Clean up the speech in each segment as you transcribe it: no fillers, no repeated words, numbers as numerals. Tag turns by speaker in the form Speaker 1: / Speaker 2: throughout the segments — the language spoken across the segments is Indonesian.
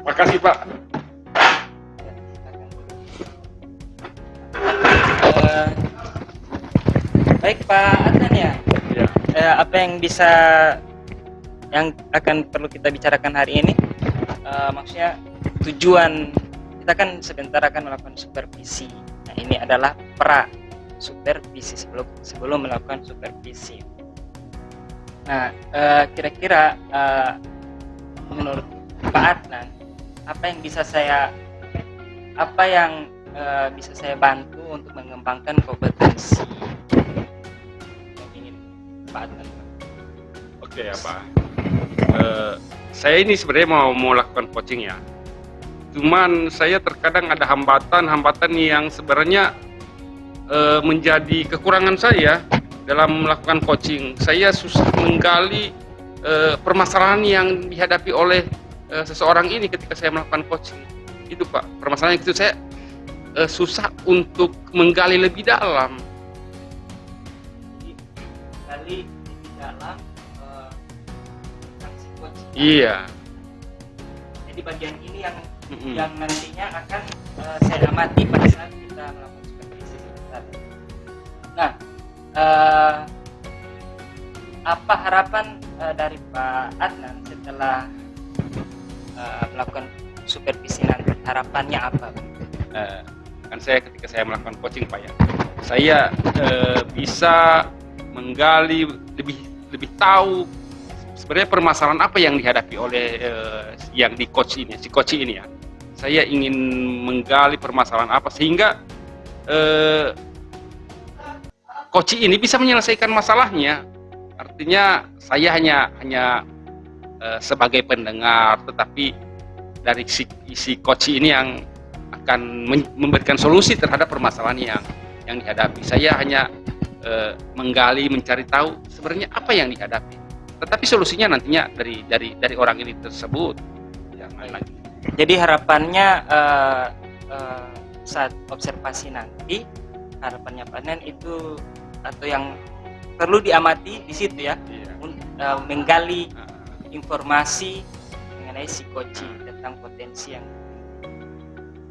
Speaker 1: Makasih Pak.
Speaker 2: Eh, Baik Pak Adnan ya.
Speaker 1: Ya.
Speaker 2: Apa yang akan perlu kita bicarakan hari ini? Maksudnya tujuan kita kan sebentar akan melakukan supervisi. Nah ini adalah pra supervisi sebelum melakukan supervisi. Nah kira-kira menurut Pak Adnan apa yang bisa saya bantu untuk mengembangkan kompetensi yang ingin Pak Adnan?
Speaker 1: Oke ya Pak. Saya ini sebenarnya mau melakukan coaching ya. Cuman saya terkadang ada hambatan yang sebenarnya menjadi kekurangan saya dalam melakukan coaching. Saya susah menggali permasalahan yang dihadapi oleh seseorang ini ketika saya melakukan coaching. Itu Pak, permasalahan itu saya susah untuk menggali lebih dalam.
Speaker 2: Gali lebih dalam tentang si coaching.
Speaker 1: Iya.
Speaker 2: Jadi bagian ini yang nantinya akan saya amati pada saat kita melakukan supervisi sebentar. Nah, apa harapan dari Pak Adnan setelah melakukan supervisi nanti? Harapannya apa?
Speaker 1: Kan saya ketika saya melakukan coaching Pak ya, saya bisa menggali lebih tahu sebenarnya permasalahan apa yang dihadapi oleh yang di coach ini, si coach ini ya. Saya ingin menggali permasalahan apa sehingga coach ini bisa menyelesaikan masalahnya. Artinya saya hanya sebagai pendengar, tetapi dari si coach ini yang akan memberikan solusi terhadap permasalahan yang dihadapi. Saya hanya menggali, mencari tahu sebenarnya apa yang dihadapi. Tetapi solusinya nantinya dari orang ini tersebut. Jangan lagi.
Speaker 2: Jadi harapannya saat observasi nanti, harapannya Pak Adnan itu atau yang perlu diamati di situ ya,
Speaker 1: Iya.
Speaker 2: menggali informasi mengenai si coach tentang potensi yang.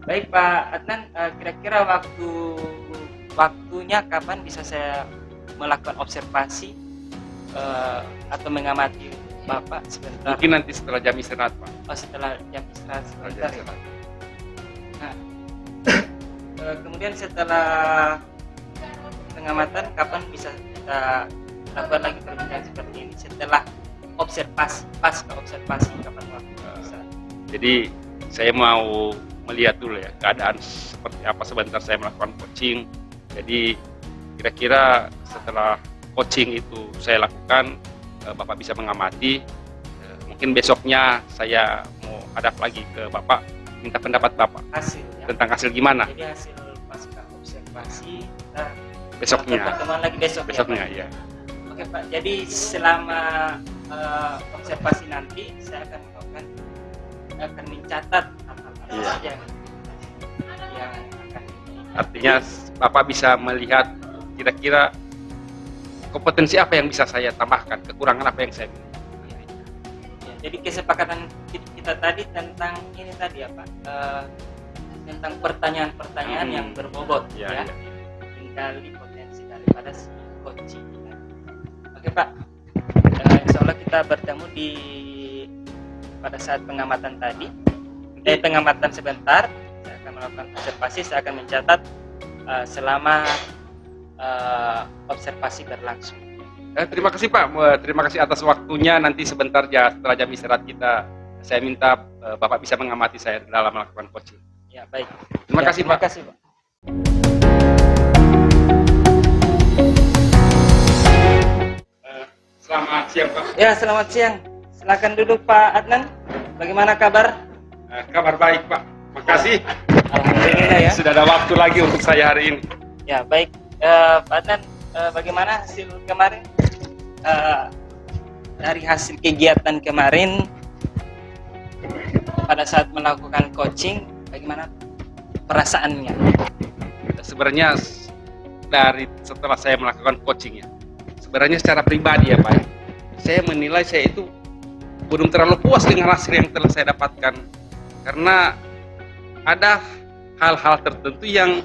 Speaker 2: Baik Pak Adnan, kira-kira waktunya kapan bisa saya melakukan observasi atau mengamati Bapak sebentar?
Speaker 1: Mungkin nanti setelah jam istirahat Pak.
Speaker 2: Setelah jam istirahat sebentar ya Pak. Nah, kemudian setelah pengamatan kapan bisa kita lakukan lagi perbincangan seperti ini? Setelah observasi, pasca observasi kapan waktu bisa?
Speaker 1: Jadi saya mau melihat dulu ya keadaan seperti apa sebentar saya melakukan coaching. Jadi kira-kira setelah coaching itu saya lakukan, Bapak bisa mengamati. Mungkin besoknya saya mau hadap lagi ke Bapak, minta pendapat Bapak
Speaker 2: Hasil ya?
Speaker 1: tentang hasil gimana.
Speaker 2: Jadi hasil pasca observasi kita
Speaker 1: Besoknya.
Speaker 2: pertemuan lagi
Speaker 1: Besoknya
Speaker 2: ya,
Speaker 1: ya.
Speaker 2: Pak? Oke Pak, jadi selama observasi nanti saya akan mencatat hal-hal
Speaker 1: Iya.
Speaker 2: saja yang akan.
Speaker 1: Artinya Bapak bisa melihat kira-kira kompetensi apa yang bisa saya tambahkan, kekurangan apa yang saya miliki.
Speaker 2: Ya, jadi kesepakatan kita tadi tentang ini tadi ya Pak, tentang pertanyaan-pertanyaan yang berbobot
Speaker 1: Ya.
Speaker 2: menggali potensi daripada si coach. Oke Pak, insya Allah kita bertemu pada saat pengamatan tadi. Pengamatan sebentar, saya akan melakukan observasi, saya akan mencatat selama observasi berlangsung.
Speaker 1: Terima kasih Pak, terima kasih atas waktunya. Nanti sebentar ya setelah jam istirahat kita, saya minta Bapak bisa mengamati saya dalam melakukan coaching.
Speaker 2: Ya baik.
Speaker 1: Terima kasih Pak.
Speaker 2: Terima kasih Pak.
Speaker 1: Selamat siang Pak.
Speaker 2: Ya selamat siang. Silakan duduk Pak Adnan. Bagaimana kabar?
Speaker 1: Kabar baik Pak. Makasih.
Speaker 2: Alhamdulillah ya.
Speaker 1: Sudah ada waktu lagi untuk saya hari ini.
Speaker 2: Ya baik. Pak Adnan, bagaimana hasil kemarin? Dari hasil kegiatan kemarin pada saat melakukan coaching, bagaimana perasaannya?
Speaker 1: Sebenarnya setelah saya melakukan coaching ya, sebenarnya secara pribadi ya Pak, saya menilai saya itu belum terlalu puas dengan hasil yang telah saya dapatkan, karena ada hal-hal tertentu yang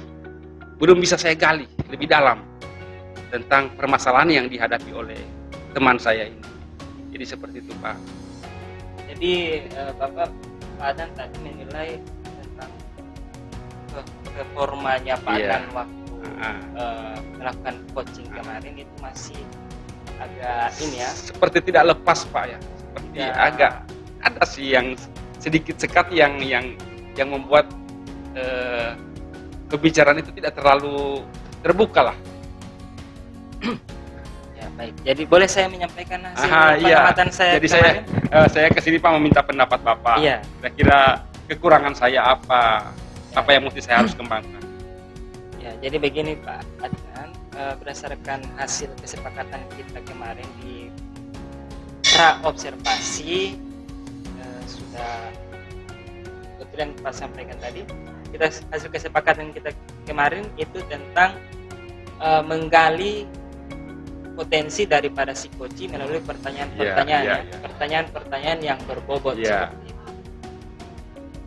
Speaker 1: belum bisa saya gali lebih dalam tentang permasalahan yang dihadapi oleh teman saya ini. Jadi seperti itu, Pak.
Speaker 2: Jadi Bapak Pak Adnan tadi menilai tentang performanya Pak
Speaker 1: Iya.
Speaker 2: Adnan waktu melakukan coaching kemarin itu masih agak ini ya,
Speaker 1: Seperti tidak lepas, Pak, ya. Seperti
Speaker 2: Ya.
Speaker 1: agak ada sih yang sedikit sekat yang membuat kebicaraan itu tidak terlalu terbuka lah.
Speaker 2: ya baik. Jadi boleh saya menyampaikan hasil
Speaker 1: Iya.
Speaker 2: pengamatan saya
Speaker 1: Jadi
Speaker 2: kemarin?
Speaker 1: saya kesini, Pak, meminta pendapat Bapak.
Speaker 2: Iya.
Speaker 1: Kira-kira kekurangan saya apa?
Speaker 2: Ya.
Speaker 1: Apa yang mesti saya harus kembangkan?
Speaker 2: Ya, jadi begini Pak Adnan, berdasarkan hasil kesepakatan kita kemarin di pra observasi, sudah kebetulan Pak sampaikan tadi, kita hasil kesepakatan kita kemarin itu tentang menggali potensi daripada si coach melalui pertanyaan-pertanyaan,
Speaker 1: Iya,
Speaker 2: ya.
Speaker 1: iya.
Speaker 2: Pertanyaan-pertanyaan yang berbobot
Speaker 1: Iya.
Speaker 2: seperti itu.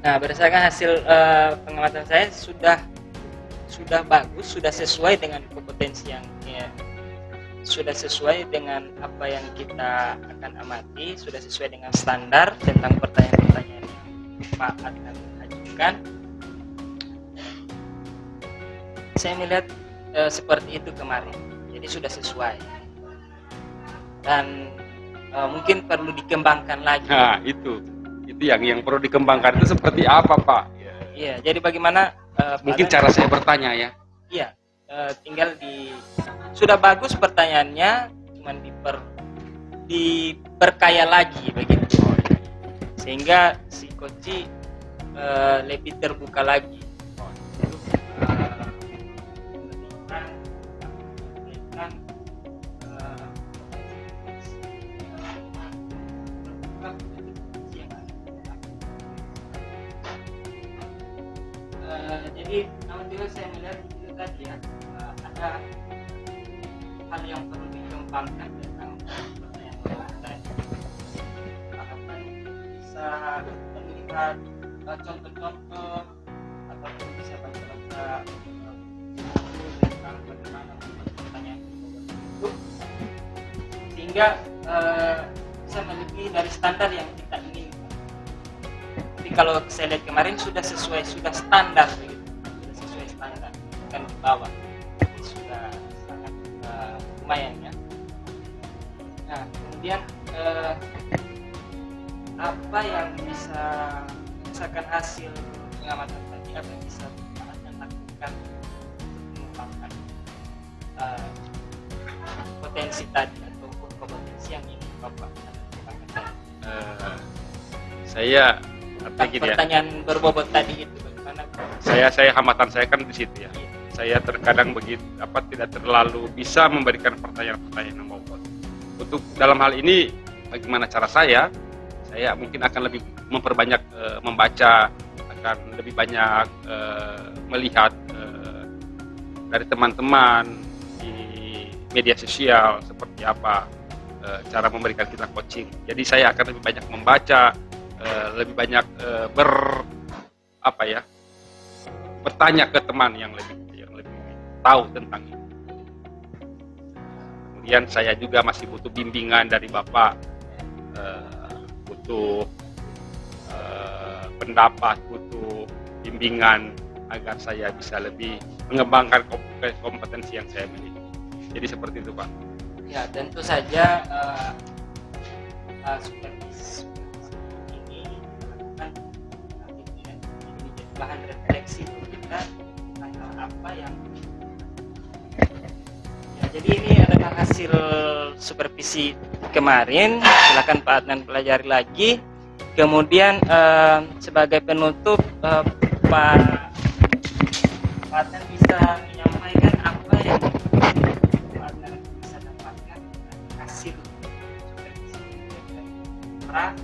Speaker 2: Nah, berdasarkan hasil pengamatan saya sudah bagus, sudah sesuai dengan kompetensi yang sudah sesuai dengan apa yang kita akan amati, sudah sesuai dengan standar tentang pertanyaan-pertanyaan yang Pak Adnan ajukan. Saya melihat seperti itu kemarin, jadi sudah sesuai dan mungkin perlu dikembangkan lagi.
Speaker 1: Nah, itu yang perlu dikembangkan itu seperti apa, Pak?
Speaker 2: Iya, jadi bagaimana
Speaker 1: Mungkin
Speaker 2: Pak
Speaker 1: cara saya bertanya ya.
Speaker 2: Iya, tinggal sudah bagus pertanyaannya, cuman diperkaya lagi begitu, sehingga si coach lebih terbuka lagi. Jadi namun juga saya melihat itu tadi ya, ada hal yang perlu dikembangkan tentang pertanyaan tadi. Apakah bisa melihat contoh-contoh ataupun bisa baca-baca tentang bagaimana pertanyaan itu, sehingga bisa melebihi dari standar yang kita inginkan. Tapi kalau saya lihat kemarin sudah sesuai, sudah standar begitu, sudah sesuai standar, bukan di bawah. Jadi sudah sangat lumayan ya. Nah, kemudian apa yang bisa, misalkan hasil pengamatan tadi, apa yang bisa Anda lakukan untuk mengembangkan potensi tadi atau kompetensi yang ingin Bapak kembangkan?
Speaker 1: Saya artinya gini ya.
Speaker 2: Pertanyaan berbobot tadi itu bagaimana?
Speaker 1: Saya hambatan saya kan di situ ya. Saya terkadang tidak terlalu bisa memberikan pertanyaan-pertanyaan yang bobot. Untuk dalam hal ini bagaimana cara saya mungkin akan lebih memperbanyak membaca, akan lebih banyak melihat dari teman-teman di media sosial seperti apa cara memberikan kita coaching. Jadi saya akan lebih banyak membaca, lebih banyak bertanya ke teman yang lebih tahu tentang itu. Kemudian saya juga masih butuh bimbingan dari Bapak, butuh pendapat, butuh bimbingan agar saya bisa lebih mengembangkan kompetensi yang saya miliki. Jadi seperti itu, Pak.
Speaker 2: Ya, tentu saja supervisi ini akan menjadi bahan refleksi kita tentang apa yang ya, jadi ini adalah hasil supervisi kemarin. Silakan Pak Adnan pelajari lagi. Kemudian sebagai penutup Pak Adnan bisa menyampaikan apa yang Pak Adnan bisa dapatkan dari hasil supervisi pra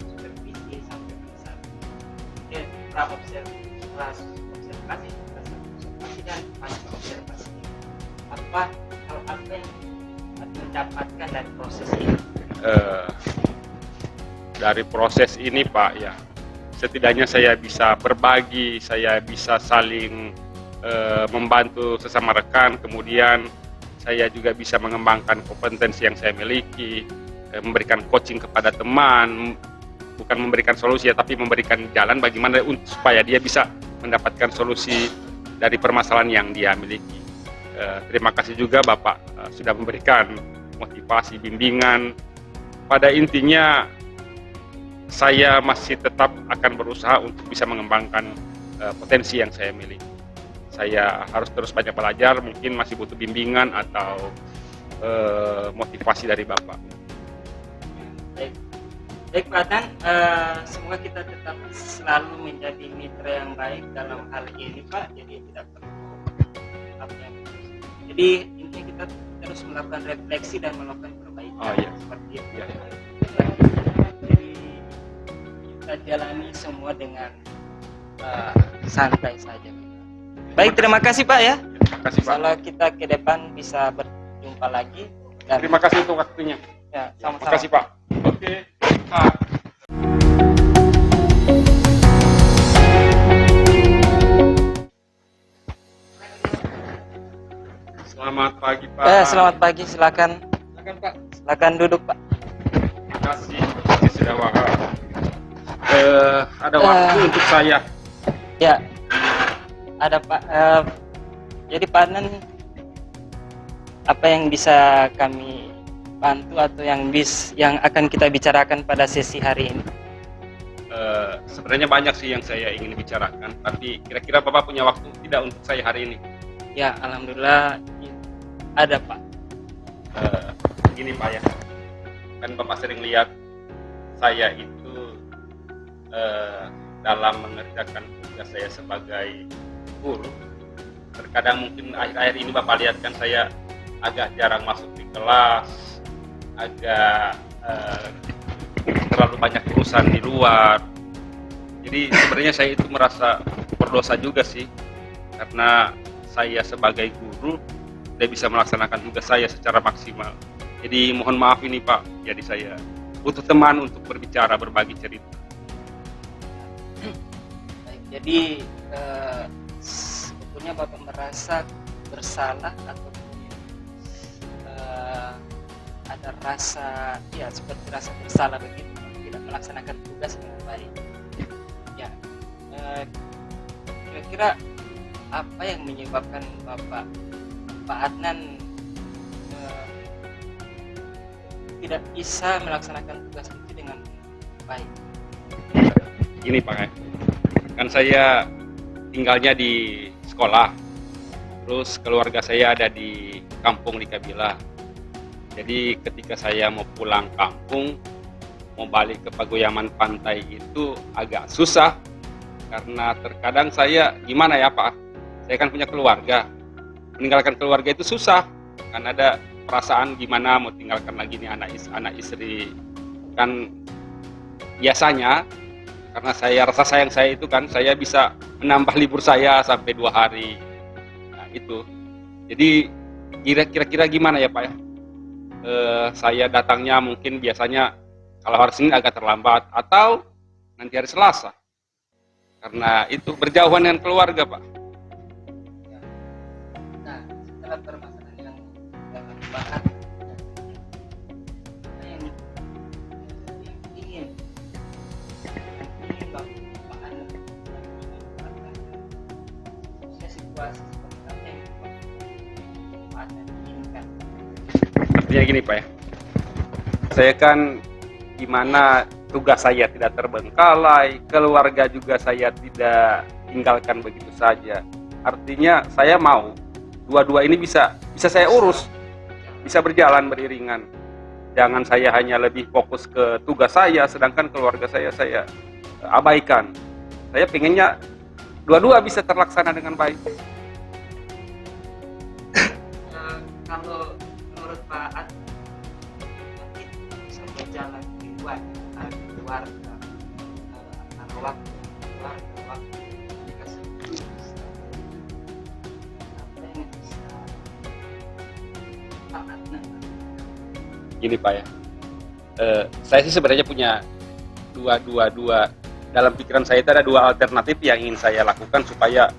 Speaker 2: supervisi sampai besar, pra observasi dan pasca observasi. Apa hal apa yang dapatkan dari proses ini?
Speaker 1: dari proses ini Pak ya, setidaknya saya bisa berbagi, saya bisa saling membantu sesama rekan, kemudian saya juga bisa mengembangkan kompetensi yang saya miliki, memberikan coaching kepada teman, bukan memberikan solusi ya, tapi memberikan jalan bagaimana supaya dia bisa mendapatkan solusi dari permasalahan yang dia miliki. Terima kasih juga Bapak sudah memberikan motivasi, bimbingan. Pada intinya saya masih tetap akan berusaha untuk bisa mengembangkan potensi yang saya miliki. Saya harus terus banyak belajar, mungkin masih butuh bimbingan atau motivasi dari Bapak.
Speaker 2: Baik Pak Adnan, semoga kita tetap selalu menjadi mitra yang baik dalam hal ini Pak. Jadi tidak perlu apa yang jadi intinya kita terus melakukan refleksi dan melakukan perbaikan.
Speaker 1: Oh, iya.
Speaker 2: Seperti itu.
Speaker 1: Iya, iya.
Speaker 2: Jadi kita jalani semua dengan santai saja. Baik, terima kasih Pak ya.
Speaker 1: Terima kasih Pak.
Speaker 2: Kalau kita ke depan bisa berjumpa lagi. Dan,
Speaker 1: Terima kasih untuk waktunya.
Speaker 2: ya,
Speaker 1: Terima
Speaker 2: sama-sama.
Speaker 1: kasih Pak. Oke, Pak. Selamat pagi Pak.
Speaker 2: Selamat pagi, silakan.
Speaker 1: Silakan Pak.
Speaker 2: Silakan duduk Pak.
Speaker 1: Terima kasih sudah ada waktu untuk saya.
Speaker 2: Ya, ada Pak. Jadi Pak Adnan, apa yang bisa kami bantu atau yang akan kita bicarakan pada sesi hari ini?
Speaker 1: Sebenarnya banyak sih yang saya ingin bicarakan, tapi kira-kira Bapak punya waktu tidak untuk saya hari ini?
Speaker 2: Ya, alhamdulillah ada Pak.
Speaker 1: Gini Pak ya, kan Bapak sering lihat saya itu dalam mengerjakan tugas saya sebagai guru. Terkadang mungkin akhir-akhir ini Bapak lihat kan saya agak jarang masuk di kelas, agak terlalu banyak urusan di luar. Jadi sebenarnya saya itu merasa berdosa juga sih, karena saya sebagai guru tidak bisa melaksanakan tugas saya secara maksimal. Jadi mohon maaf ini Pak, jadi saya butuh teman untuk berbicara, berbagi cerita.
Speaker 2: Baik, jadi sebetulnya Bapak merasa bersalah ataupun ada rasa, ya seperti rasa bersalah begitu, tidak melaksanakan tugas dengan baik. Ya, kira-kira apa yang menyebabkan Pak Adnan tidak bisa melaksanakan tugas itu dengan baik?
Speaker 1: Gini Pak, kan saya tinggalnya di sekolah, terus keluarga saya ada di kampung di Kabila. Jadi ketika saya mau pulang kampung, mau balik ke Pagoyaman Pantai itu agak susah, karena terkadang saya gimana ya Pak, saya kan punya keluarga, meninggalkan keluarga itu susah, kan ada perasaan gimana mau tinggalkan lagi nih anak istri. Kan biasanya karena saya rasa sayang saya itu kan, saya bisa menambah libur saya sampai 2 hari. Nah itu, jadi kira-kira gimana ya Pak ya, saya datangnya mungkin biasanya kalau hari Senin agak terlambat, atau nanti hari Selasa, karena itu berjauhan dengan keluarga Pak.
Speaker 2: Nah, setelah permasalahan yang kita bahas, yang ingin Bapak Adnan situasi seperti apa yang Bapak Adnan inginkan?
Speaker 1: Artinya gini Pak ya, saya kan gimana tugas saya tidak terbengkalai, keluarga juga saya tidak tinggalkan begitu saja. Artinya saya mau dua-dua ini bisa saya urus, bisa berjalan beriringan. Jangan saya hanya lebih fokus ke tugas saya, sedangkan keluarga saya abaikan. Saya pengennya dua-dua bisa terlaksana dengan baik.
Speaker 2: Kalau menurut Pak Adnan, mungkin bisa berjalan keluarga antara waktu dikasih apa yang bisa Pak Adnan?
Speaker 1: Gini Pak ya, saya sih sebenarnya punya dua dalam pikiran saya itu ada dua alternatif yang ingin saya lakukan supaya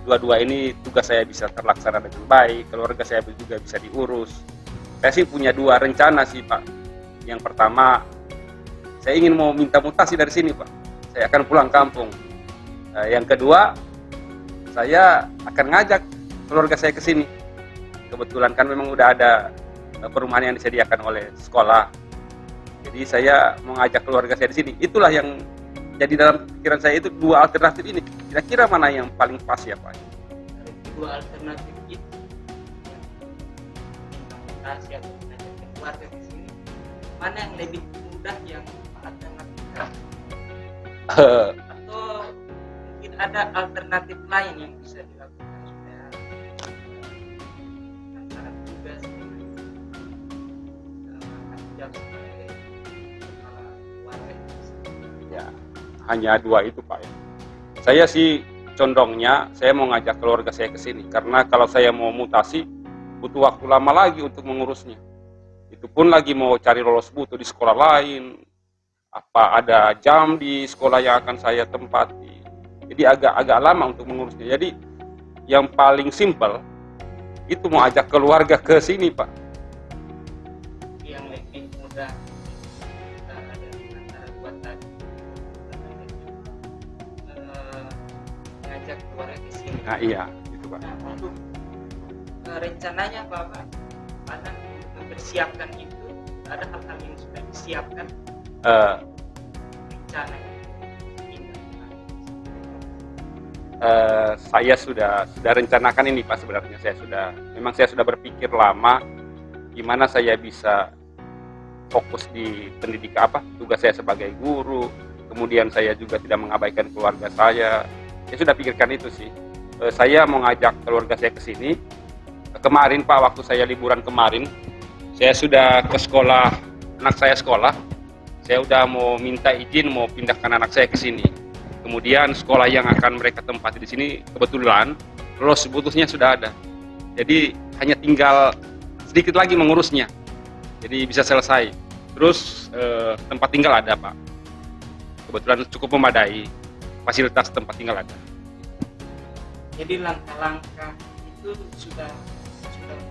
Speaker 1: dua-dua ini tugas saya bisa terlaksana dengan baik, keluarga saya juga bisa diurus. Saya sih punya dua rencana sih Pak. Yang pertama, saya ingin mau minta mutasi dari sini Pak. Saya akan pulang kampung. Yang kedua, saya akan ngajak keluarga saya ke sini. Kebetulan kan memang udah ada perumahan yang disediakan oleh sekolah. Jadi saya mau ngajak keluarga saya di sini. Itulah yang jadi dalam pikiran saya itu dua alternatif ini. Kira-kira mana yang paling pas ya Pak?
Speaker 2: Dua alternatif itu mutasi atau mengajak keluarga di sini, mana yang lebih mudah yang Pak Adnan lakukan? Atau mungkin ada alternatif lain yang bisa dilakukan supaya antara tugas dengan tanggung jawab sebagai kepala keluarga itu bisa.
Speaker 1: Ya, hanya dua itu Pak ya. Saya sih condongnya saya mau ngajak keluarga saya ke sini karena kalau saya mau mutasi butuh waktu lama lagi untuk mengurusnya. Itu pun lagi mau cari lolos butuh di sekolah lain, apa ada jam di sekolah yang akan saya tempati. Jadi agak lama untuk mengurusnya. Jadi yang paling simpel itu mau ajak keluarga ke sini Pak.
Speaker 2: Yang lebih mudah ada di antara dua tadi, mengajak keluarga ke sini.
Speaker 1: Nah iya, itu Pak.
Speaker 2: Nah, untuk rencananya Bapak Adnan mempersiapkan itu, ada hal-hal yang sudah disiapkan rencana itu.
Speaker 1: Saya sudah rencanakan ini Pak sebenarnya. Saya sudah berpikir lama gimana saya bisa fokus di pendidikan tugas saya sebagai guru, kemudian saya juga tidak mengabaikan keluarga saya. Saya sudah pikirkan itu sih. Saya mau ngajak keluarga saya ke sini. Kemarin Pak, waktu saya liburan kemarin, saya sudah ke sekolah, anak saya sekolah. Saya udah mau minta izin mau pindahkan anak saya ke sini. Kemudian sekolah yang akan mereka tempati di sini kebetulan lolos butuhnya sudah ada. Jadi hanya tinggal sedikit lagi mengurusnya. Jadi bisa selesai. Terus tempat tinggal ada Pak. Kebetulan cukup memadai. Fasilitas tempat tinggal ada.
Speaker 2: Jadi langkah-langkah itu sudah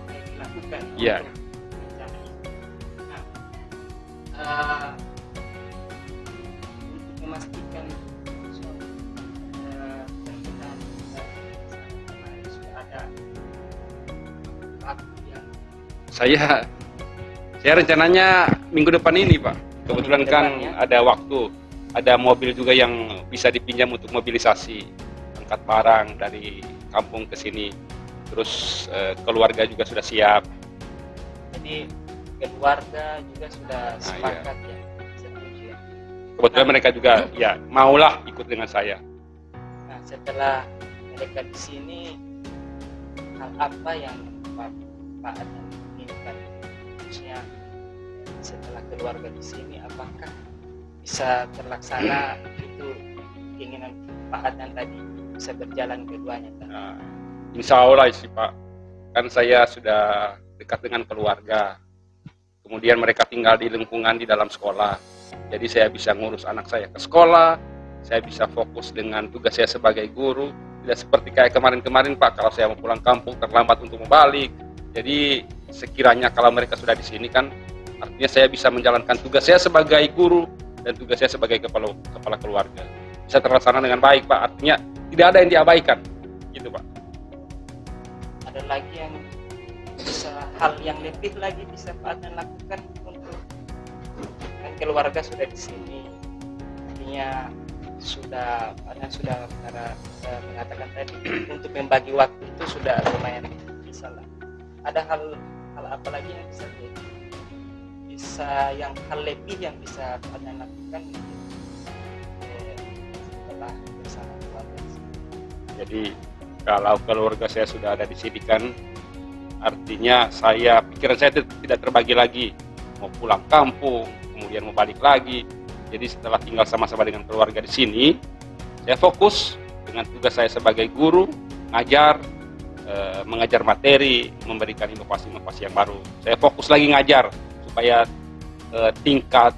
Speaker 2: mulai dilakukan.
Speaker 1: Iya.
Speaker 2: Untuk rencana itu. Nah, untuk memastikan penggunaan kemarin sudah ada waktu yang
Speaker 1: Saya rencananya minggu depan ini Pak. Kebetulan
Speaker 2: Minggu
Speaker 1: kan
Speaker 2: depan, ya?
Speaker 1: ada waktu, ada mobil juga yang bisa dipinjam untuk mobilisasi angkat barang dari kampung ke sini. Terus keluarga juga sudah siap.
Speaker 2: jadi keluarga juga sudah
Speaker 1: Nah,
Speaker 2: sepakat ya, setuju ya.
Speaker 1: Kebetulan mereka juga ya maulah ikut dengan saya.
Speaker 2: Nah, setelah mereka di sini, hal apa yang Pak Adnan inginkan? Khususnya setelah keluarga di sini, apakah bisa terlaksana itu keinginan Pak Adnan tadi, bisa berjalan keduanya?
Speaker 1: Nah, insya Allah sih Pak. Kan saya sudah dekat dengan keluarga. Kemudian mereka tinggal di lingkungan di dalam sekolah. Jadi saya bisa ngurus anak saya ke sekolah. Saya bisa fokus dengan tugas saya sebagai guru. Tidak seperti kayak kemarin-kemarin Pak, kalau saya mau pulang kampung terlambat untuk membalik. Jadi sekiranya kalau mereka sudah di sini kan artinya saya bisa menjalankan tugas saya sebagai guru dan tugas saya sebagai kepala keluarga. Bisa terlaksana dengan baik Pak. Artinya tidak ada yang diabaikan. Gitu Pak.
Speaker 2: Ada lagi yang bisa, hal yang lebih lagi bisa Pak Adnan lakukan untuk kan keluarga sudah di sini, artinya sudah Pak Adnan sudah mengatakan tadi untuk membagi waktu itu sudah lumayan bisa lah. Ada hal apa lagi yang hal lebih yang bisa Pak Adnan lakukan setelah bersama keluarga di sini?
Speaker 1: Jadi kalau keluarga saya sudah ada di sini kan artinya pikiran saya tidak terbagi lagi, mau pulang kampung, kemudian mau balik lagi. Jadi setelah tinggal sama-sama dengan keluarga di sini, saya fokus dengan tugas saya sebagai guru, mengajar materi, memberikan inovasi-inovasi yang baru. Saya fokus lagi ngajar supaya tingkat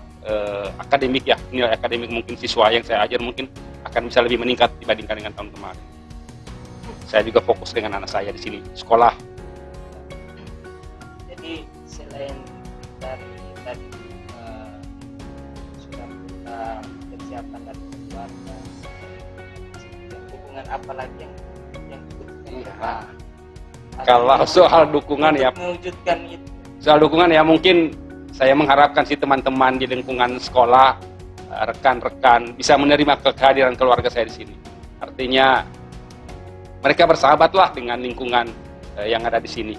Speaker 1: akademik ya, nilai akademik mungkin siswa yang saya ajar mungkin akan bisa lebih meningkat dibandingkan dengan tahun kemarin. Saya juga fokus dengan anak saya di sini sekolah.
Speaker 2: Jadi selain dari tadi sudah kita persiapan dari keluarga, hubungan apa lagi yang dibutuhkan?
Speaker 1: Kalau soal dukungan ya,
Speaker 2: mewujudkan itu.
Speaker 1: soal dukungan ya mungkin saya mengharapkan si teman-teman di lingkungan sekolah, rekan-rekan bisa menerima kehadiran keluarga saya di sini. Artinya mereka bersahabatlah dengan lingkungan yang ada di sini.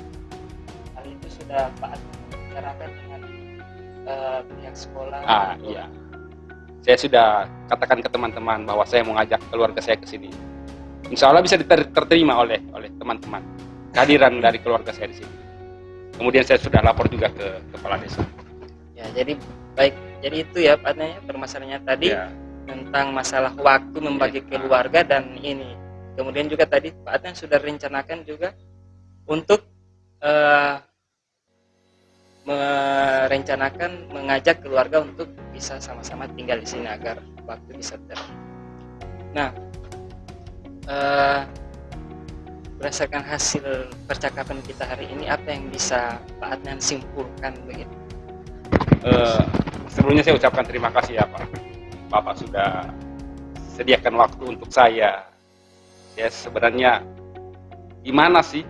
Speaker 2: Hal itu sudah Pak bicarakan dengan pihak sekolah.
Speaker 1: Iya. Saya sudah katakan ke teman-teman bahwa saya mau ngajak keluarga saya ke sini. Insya Allah bisa diterima oleh teman-teman kehadiran dari keluarga saya di sini. Kemudian saya sudah lapor juga ke kepala desa.
Speaker 2: Ya, jadi baik. Jadi itu ya Pak Adnan, permasalahannya tadi
Speaker 1: Ya.
Speaker 2: tentang masalah waktu membagi keluarga dan ini. Kemudian juga tadi Pak Adnan sudah rencanakan juga untuk merencanakan mengajak keluarga untuk bisa sama-sama tinggal di sini agar waktu bisa Nah, berdasarkan hasil percakapan kita hari ini, apa yang bisa Pak Adnan simpulkan begitu?
Speaker 1: Sebelumnya saya ucapkan terima kasih ya Pak. Bapak sudah sediakan waktu untuk saya. Ya sebenarnya gimana sih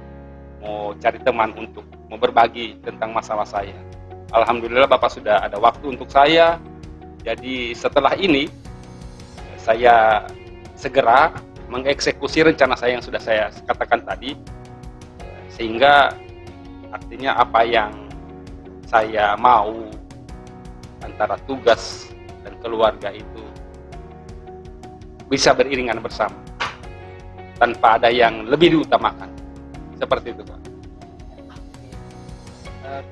Speaker 1: mau cari teman untuk mau berbagi tentang masalah saya. Alhamdulillah Bapak sudah ada waktu untuk saya. Jadi setelah ini saya segera mengeksekusi rencana saya yang sudah saya katakan tadi, sehingga artinya apa yang saya mau antara tugas dan keluarga itu bisa beriringan bersama tanpa ada yang lebih diutamakan, seperti itu Pak.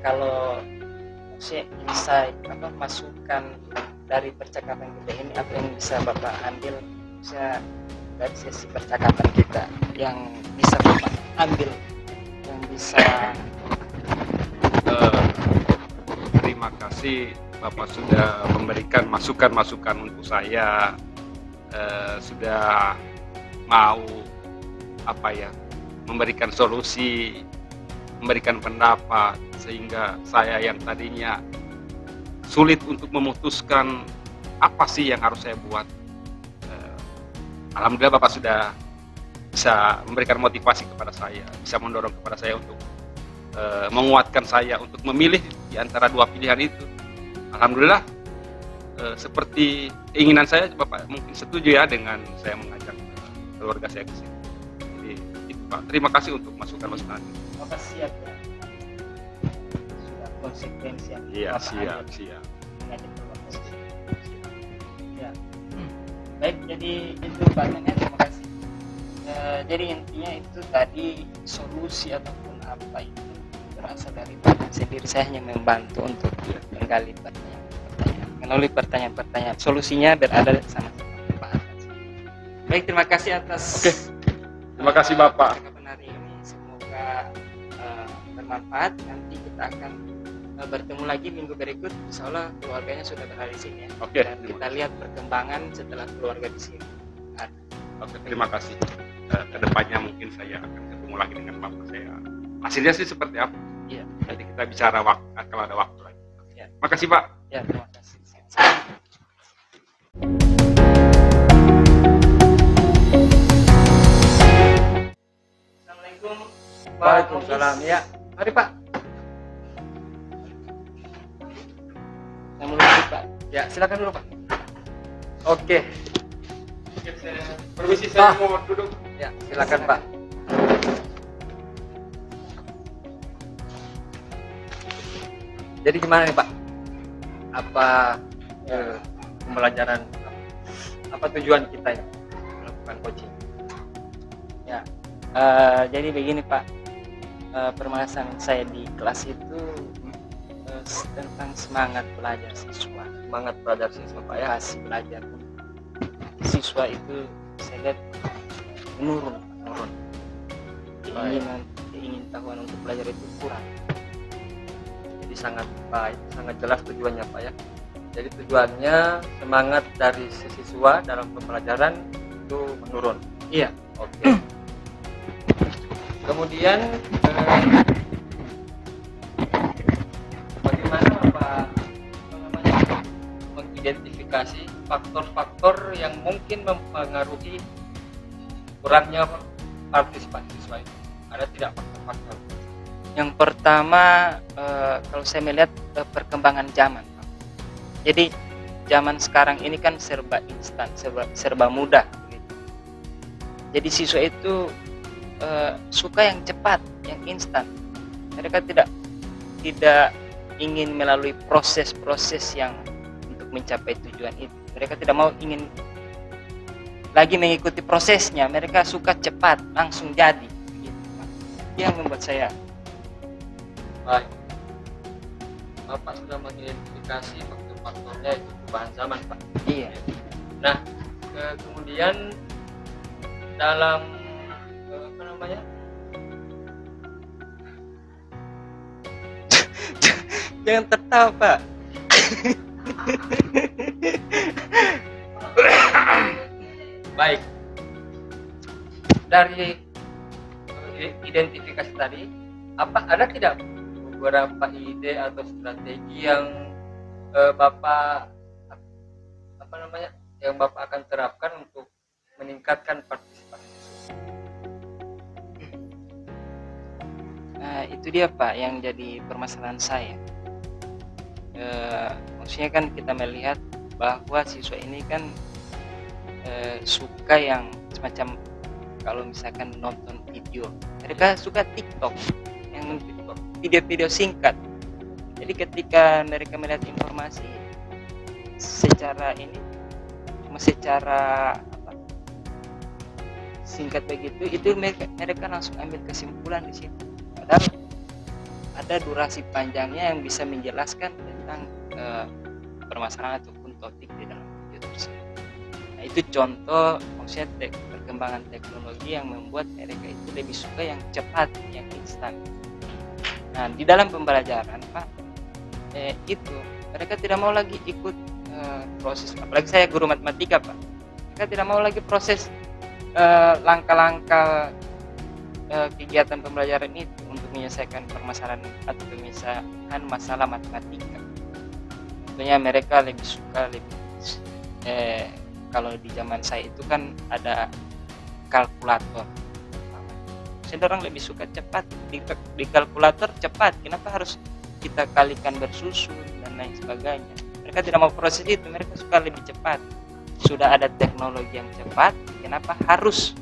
Speaker 2: Kalau insight masukan dari percakapan kita ini, apa yang bisa Bapak ambil dari sesi percakapan kita yang bisa Bapak ambil, yang bisa
Speaker 1: terima kasih Bapak sudah memberikan masukan-masukan untuk saya, sudah mau memberikan solusi, memberikan pendapat, sehingga saya yang tadinya sulit untuk memutuskan apa sih yang harus saya buat. Alhamdulillah Bapak sudah bisa memberikan motivasi kepada saya, bisa mendorong kepada saya untuk menguatkan saya untuk memilih di antara dua pilihan itu. Alhamdulillah seperti keinginan saya, Bapak mungkin setuju ya dengan saya mengajak keluarga saya ke sini. Jadi itu Pak, terima kasih untuk masukan-masukan.
Speaker 2: Bapak siap ya? Sudah konsekuensi yang
Speaker 1: Iya,
Speaker 2: Bapak
Speaker 1: siap.
Speaker 2: mengajak keluarga ke sini. Ya. Baik, jadi itu Pak Adnan, terima kasih. Jadi intinya itu tadi solusi ataupun apa itu berasal dari Pak Adnan sendiri. Saya hanya membantu untuk menggali pertanyaan. Melalui pertanyaan-pertanyaan, solusinya berada sama Pak Adnan. Baik, terima kasih atas.
Speaker 1: Oke. Terima kasih Bapak.
Speaker 2: Percakapan hari ini, semoga bermanfaat. Nanti kita akan bertemu lagi minggu berikut. Insya Allah keluarganya sudah berada di sini ya.
Speaker 1: Oke.
Speaker 2: Dan kita lihat perkembangan setelah keluarga di sini.
Speaker 1: Oke, terima kasih. Kedepannya mungkin saya akan ketemu lagi dengan Bapak saya. Hasilnya sih seperti apa?
Speaker 2: Iya.
Speaker 1: Nanti kita bicara kalau ada waktu lagi.
Speaker 2: Ya.
Speaker 1: Makasih Pak.
Speaker 2: Ya, terima kasih. Assalamualaikum.
Speaker 3: Waalaikumsalam. Ya, mari Pak.
Speaker 2: Assalamualaikum Pak.
Speaker 3: Ya, silakan dulu Pak. Oke.
Speaker 1: Permisi, saya mau duduk.
Speaker 3: Ya, silakan Pak. Jadi gimana nih Pak? Apa pembelajaran? Apa tujuan kita ya melakukan coaching?
Speaker 2: Ya, jadi begini Pak, permasalahan saya di kelas itu tentang semangat belajar siswa.
Speaker 3: Semangat belajar siswa Pak ya.
Speaker 2: Pas belajar siswa itu saya lihat menurun. Ingin tahuan untuk belajar itu kurang.
Speaker 3: Jadi sangat baik, sangat jelas tujuannya Pak ya. Jadi tujuannya semangat dari siswa dalam pembelajaran itu menurun.
Speaker 2: Iya.
Speaker 3: Oke. Kemudian bagaimana Bapak mengidentifikasi faktor-faktor yang mungkin mempengaruhi kurangnya partisipasi siswa itu? Ada tidak faktor-faktor?
Speaker 2: Yang pertama, kalau saya melihat perkembangan zaman, Pak. Jadi zaman sekarang ini kan serba instan, serba mudah gitu. Jadi siswa itu suka yang cepat, yang instan. Mereka tidak ingin melalui proses-proses yang untuk mencapai tujuan itu. Mereka tidak mau ingin lagi mengikuti prosesnya. Mereka suka cepat, langsung jadi. Gitu, Pak. Yang membuat saya
Speaker 3: Baik. Bapak sudah mengidentifikasi faktor-faktornya itu perubahan zaman, Pak.
Speaker 2: iya.
Speaker 3: Nah, kemudian dalam apa namanya?
Speaker 2: Jangan tertawa, Pak.
Speaker 3: Baik. Dari identifikasi tadi, ada tidak beberapa ide atau strategi yang Bapak apa namanya? Yang Bapak akan terapkan untuk meningkatkan partisipasi siswa?
Speaker 2: Nah, itu dia, Pak, yang jadi permasalahan saya. Maksudnya kan kita melihat bahwa siswa ini kan suka yang semacam, kalau misalkan nonton video, mereka suka TikTok, yang video-video singkat. Jadi ketika mereka melihat informasi secara singkat begitu, itu mereka langsung ambil kesimpulan di situ. Padahal ada durasi panjangnya yang bisa menjelaskan tentang permasalahan ataupun topik di dalam video tersebut. Nah, itu contoh maksudnya perkembangan teknologi yang membuat mereka itu lebih suka yang cepat, yang instan. Nah, di dalam pembelajaran, Pak, itu mereka tidak mau lagi ikut proses. Apalagi saya guru matematika, Pak. Mereka tidak mau lagi proses langkah-langkah kegiatan pembelajaran itu untuk menyelesaikan permasalahan atau pemecahan masalah matematika. Tentunya mereka lebih suka kalau di zaman saya itu kan ada kalkulator. Saya orang lebih suka cepat di kalkulator cepat. Kenapa harus kita kalikan bersusun dan lain sebagainya? Mereka tidak mau proses itu. Mereka suka lebih cepat. Sudah ada teknologi yang cepat. Kenapa harus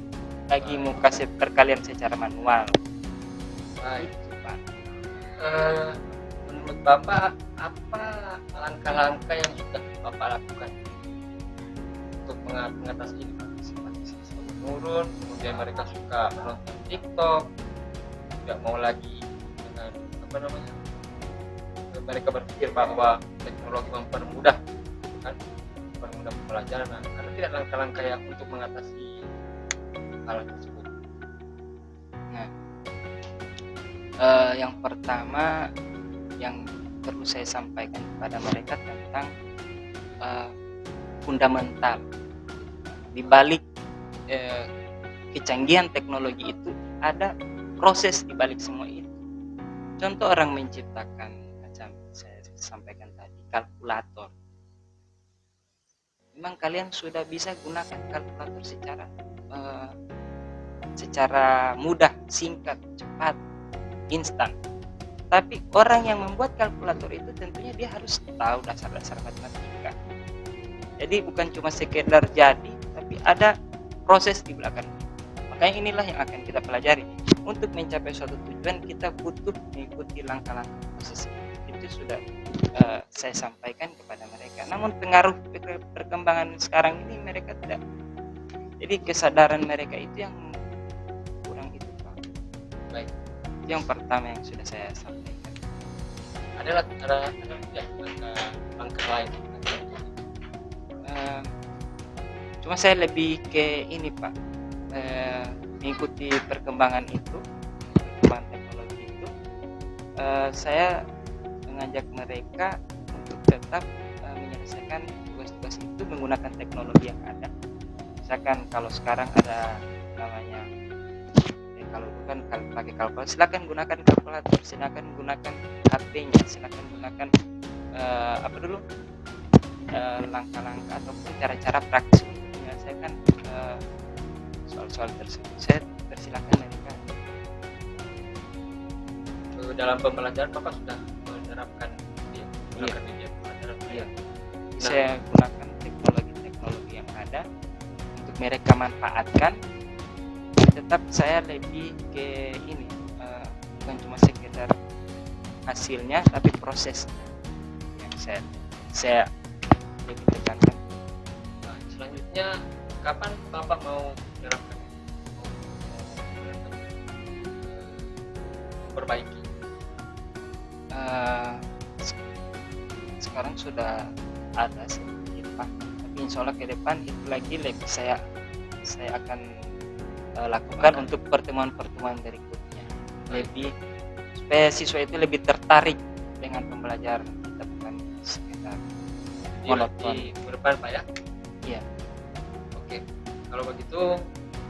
Speaker 2: lagi mau kasih perkalian secara manual?
Speaker 3: Baik, Pak. Menurut Bapak, apa langkah-langkah yang sudah Bapak lakukan untuk mengatasi ini, partisipasi siswa menurun, kemudian mereka suka menonton TikTok, tidak mau lagi dengan apa namanya? Mereka berpikir bahwa teknologi mempermudah, kan? Mempermudah pembelajaran. Nah, ada tidak langkah-langkah yang untuk mengatasi hal tersebut?
Speaker 2: Nah, yang pertama yang perlu saya sampaikan kepada mereka tentang fundamental di balik kecanggihan teknologi itu, ada proses di balik semua itu. Contoh orang menciptakan, macam saya sampaikan tadi, kalkulator. Memang kalian sudah bisa gunakan kalkulator secara mudah, singkat, cepat, instan. Tapi orang yang membuat kalkulator itu tentunya dia harus tahu dasar-dasar matematika. Jadi bukan cuma sekedar jadi, tapi ada proses di belakang. Makanya inilah yang akan kita pelajari. Untuk mencapai suatu tujuan kita butuh mengikuti langkah-langkah proses. Itu sudah saya sampaikan kepada mereka. Namun pengaruh perkembangan sekarang ini mereka tidak. Jadi kesadaran mereka itu yang kurang itu, Pak.
Speaker 3: Baik.
Speaker 2: Itu yang pertama yang sudah saya sampaikan.
Speaker 3: Ada ya, langkah lain.
Speaker 2: Cuma saya lebih ke ini, Pak, mengikuti perkembangan teknologi itu. Saya mengajak mereka untuk tetap menyelesaikan menyelesaikan tugas-tugas itu menggunakan teknologi yang ada. Misalkan kalau sekarang ada namanya kalau bukan pakai kalkulator, silakan gunakan kalkulator, silakan gunakan HP-nya, silakan gunakan langkah-langkah ataupun cara-cara praktis untuk menyelesaikan soal-soal tersebut. Saya persilakan mereka.
Speaker 3: Dalam pembelajaran Bapak sudah menerapkan dia, menggunakan media pembelajaran.
Speaker 2: Iya.
Speaker 3: Nah.
Speaker 2: Saya gunakan teknologi yang ada untuk mereka manfaatkan. Tetap saya lebih ke ini, bukan cuma sekedar hasilnya, tapi prosesnya yang saya lebih tekankan.
Speaker 3: Nah, selanjutnya kapan Bapak mau menerapkan, memperbaiki?
Speaker 2: Sekarang sudah ada sedikit Pak, tapi insya Allah ke depan itu lagi lebih saya akan lakukan untuk pertemuan-pertemuan berikutnya, lebih supaya siswa itu lebih tertarik dengan pembelajaran kita, bukan sekedar monoton.
Speaker 3: Di minggu depan Pak ya?
Speaker 2: Iya.
Speaker 3: Oke, kalau begitu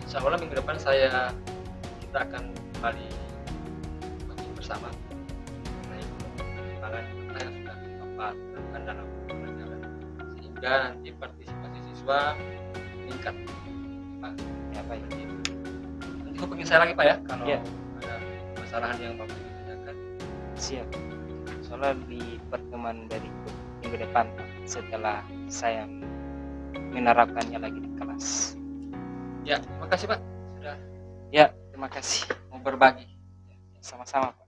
Speaker 3: insya Allah minggu depan kita akan kembali coaching bersama mengenai perkembangan yang sudah Bapak terapkan dalam pembelajaran, sehingga nanti partisipasi siswa meningkat Pak.
Speaker 2: Ya baik.
Speaker 3: Nanti hubungi saya lagi Pak ya kalau
Speaker 2: Ya.
Speaker 3: ada masalah yang Bapak ingin tanyakan.
Speaker 2: Siap. Soalnya di pertemuan berikut minggu depan setelah saya menerapkannya lagi di kelas.
Speaker 3: Ya, terima kasih Pak sudah
Speaker 2: Ya, terima kasih.
Speaker 3: mau berbagi.
Speaker 2: Sama-sama.